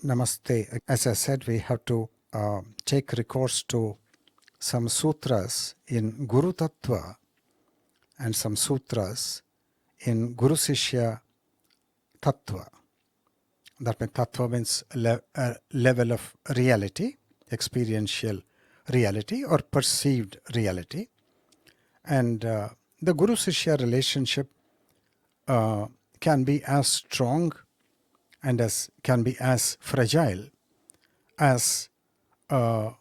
Namaste. As I said, we have to take recourse to some sutras in Guru Tattva and some sutras in Guru-sishya Tattva. That means Tattva means a level of reality, experiential reality or perceived reality. And the Guru-sishya relationship can be as strong and can be as fragile as the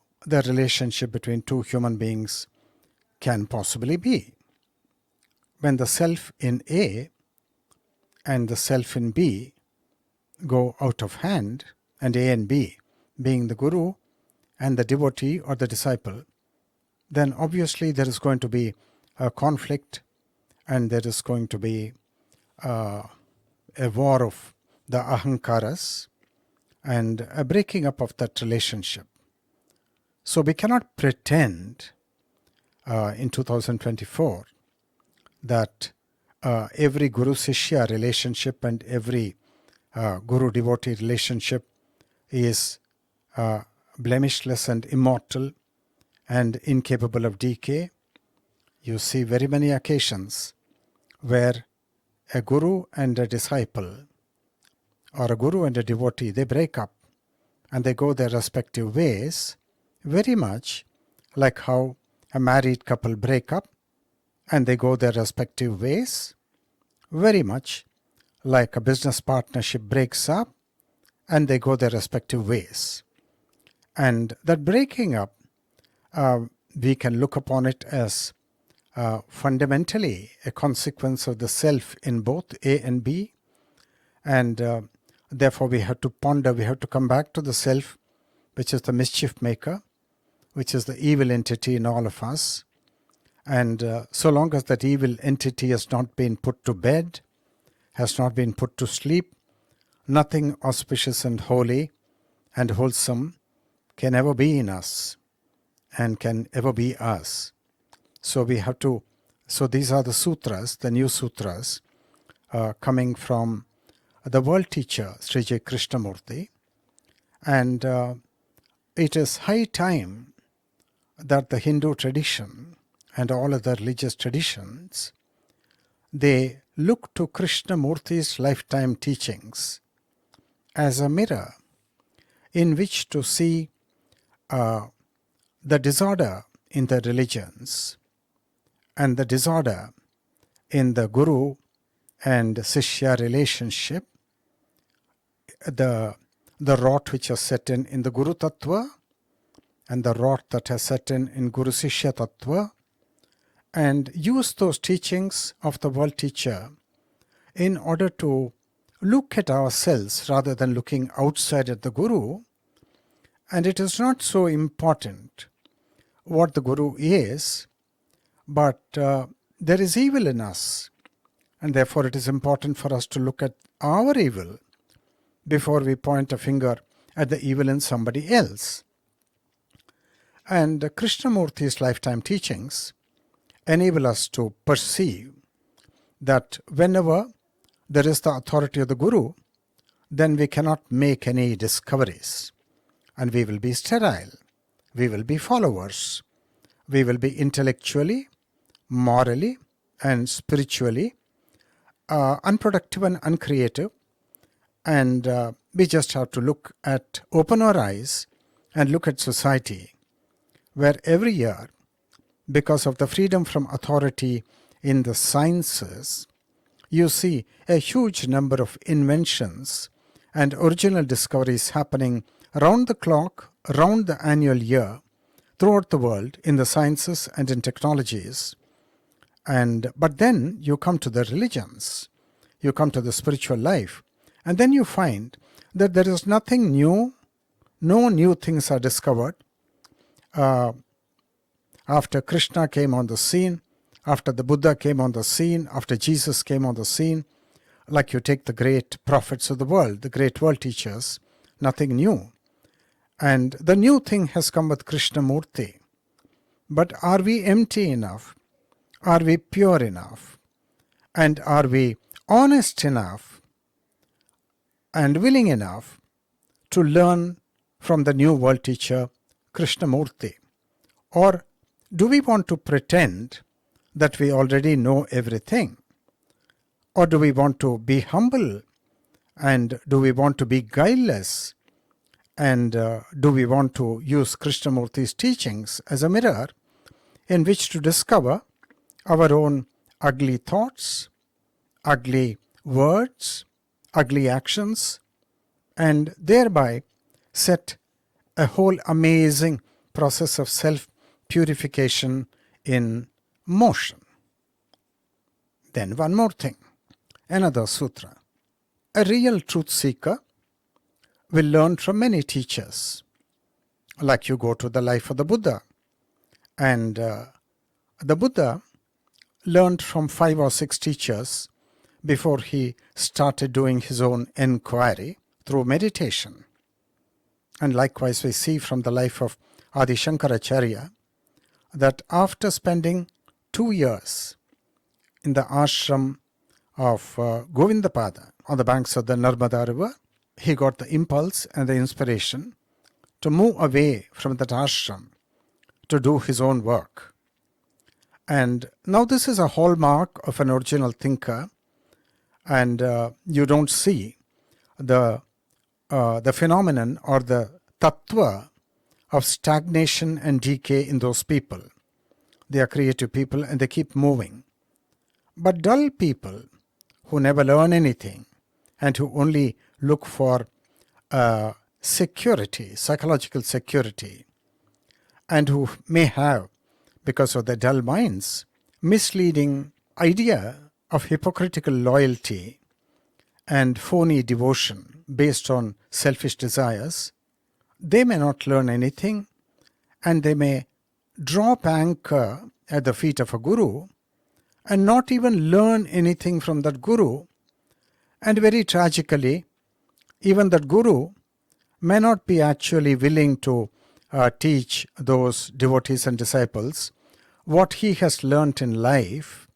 relationship between two human beings can possibly be. When the self in A and the self in B go out of hand, and A and B being the guru and the devotee or the disciple, then obviously there is going to be a conflict and there is going to be a war of the ahankaras and a breaking up of that relationship. So we cannot pretend in 2024 that every Guru-Sishya relationship and every Guru-devotee relationship is blemishless and immortal and incapable of decay. You see very many occasions where a Guru and a disciple or a Guru and a devotee, they break up and they go their respective ways, very much like how a married couple break up and they go their respective ways, very much like a business partnership breaks up and they go their respective ways. And that breaking up, we can look upon it as fundamentally a consequence of the self in both A and B. And therefore we have to ponder, we have to come back to the self, which is the mischief maker, which is the evil entity in all of us. And so long as that evil entity has not been put to bed, has not been put to sleep, nothing auspicious and holy and wholesome can ever be in us and can ever be us. So we have to, so these are the sutras, the new sutras coming from the world teacher, Sri Krishnamurti. And it is high time that the Hindu tradition and all other religious traditions, they look to Krishnamurti's lifetime teachings as a mirror in which to see the disorder in the religions and the disorder in the Guru and Sishya relationship, the rot which has set in the Guru Tattva and the rot that has set in Guru-sishya Tattva, and use those teachings of the world teacher in order to look at ourselves rather than looking outside at the Guru. And it is not so important what the Guru is, but there is evil in us, and therefore it is important for us to look at our evil before we point a finger at the evil in somebody else. And Krishnamurti's lifetime teachings enable us to perceive that whenever there is the authority of the Guru, then we cannot make any discoveries. And we will be sterile, we will be followers, we will be intellectually, morally, and spiritually unproductive and uncreative. And we just have to open our eyes and look at society, where every year, because of the freedom from authority in the sciences, you see a huge number of inventions and original discoveries happening round the clock, round the annual year, throughout the world in the sciences and in technologies. But then you come to the religions, you come to the spiritual life, and then you find that there is nothing new, no new things are discovered. After Krishna came on the scene, after the Buddha came on the scene, after Jesus came on the scene, like you take the great prophets of the world, the great world teachers, nothing new. And the new thing has come with Krishnamurti. But are we empty enough? Are we pure enough? And are we honest enough and willing enough to learn from the new world teacher Krishnamurti? Or do we want to pretend that we already know everything? Or do we want to be humble? And do we want to be guileless? And do we want to use Krishnamurti's teachings as a mirror in which to discover our own ugly thoughts, ugly words, ugly actions, and thereby set a whole amazing process of self-purification in motion? Then one more thing, another sutra. A real truth seeker will learn from many teachers. Like you go to the life of the Buddha, and the Buddha learned from 5 or 6 teachers before he started doing his own inquiry through meditation. And likewise we see from the life of Adi Shankaracharya that after spending 2 years in the ashram of Govindapada on the banks of the Narmada river, he got the impulse and the inspiration to move away from that ashram to do his own work. And now this is a hallmark of an original thinker, and you don't see the phenomenon or the tattva of stagnation and decay in those people. They are creative people and they keep moving. But dull people who never learn anything and who only look for security, psychological security, and who may have, because of their dull minds, misleading idea of hypocritical loyalty and phony devotion based on selfish desires, they may not learn anything, and they may drop anchor at the feet of a guru and not even learn anything from that guru. And very tragically, even that guru may not be actually willing to teach those devotees and disciples what he has learnt in life,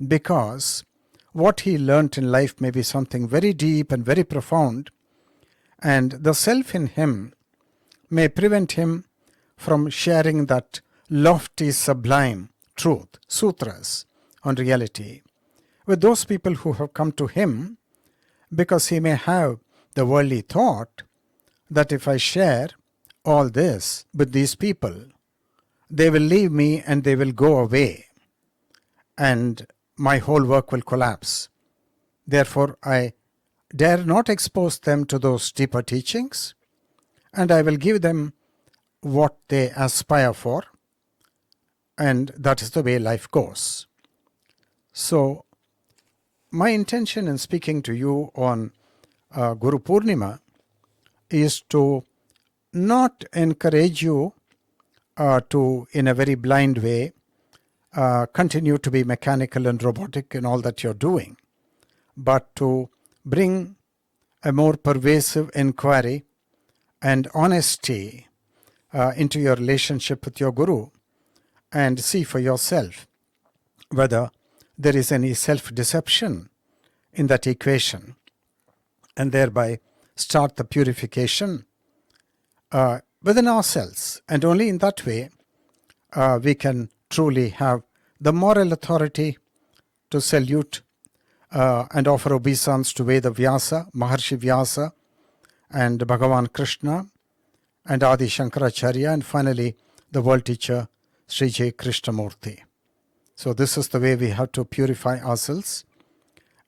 because what he learnt in life may be something very deep and very profound, and the self in him may prevent him from sharing that lofty, sublime truth, sutras, on reality, with those people who have come to him, because he may have the worldly thought that if I share all this with these people, they will leave me and they will go away, and my whole work will collapse. Therefore, I dare not expose them to those deeper teachings, and I will give them what they aspire for, and that is the way life goes. So, my intention in speaking to you on Guru Purnima is to not encourage you to, in a very blind way, continue to be mechanical and robotic in all that you're doing, but to bring a more pervasive inquiry and honesty into your relationship with your Guru, and see for yourself whether there is any self-deception in that equation, and thereby start the purification within ourselves. And only in that way we can truly have the moral authority to salute and offer obeisance to Veda Vyasa, Maharshi Vyasa, and Bhagavan Krishna, and Adi Shankaracharya, and finally the world teacher Sri Krishnamurti. So this is the way we have to purify ourselves.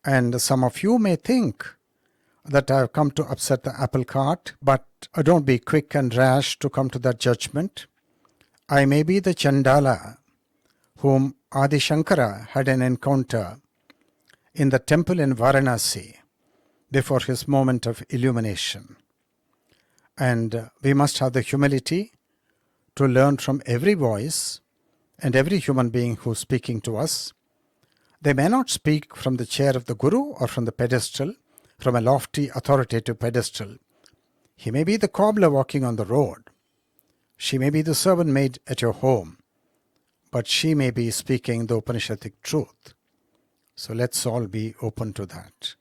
And some of you may think that I have come to upset the apple cart, but don't be quick and rash to come to that judgment. I may be the Chandala whom Adi Shankara had an encounter in the temple in Varanasi before his moment of illumination. And we must have the humility to learn from every voice and every human being who is speaking to us. They may not speak from the chair of the Guru or from the pedestal, from a lofty authoritative pedestal. He may be the cobbler walking on the road. She may be the servant maid at your home, but she may be speaking the Upanishadic truth. So let's all be open to that.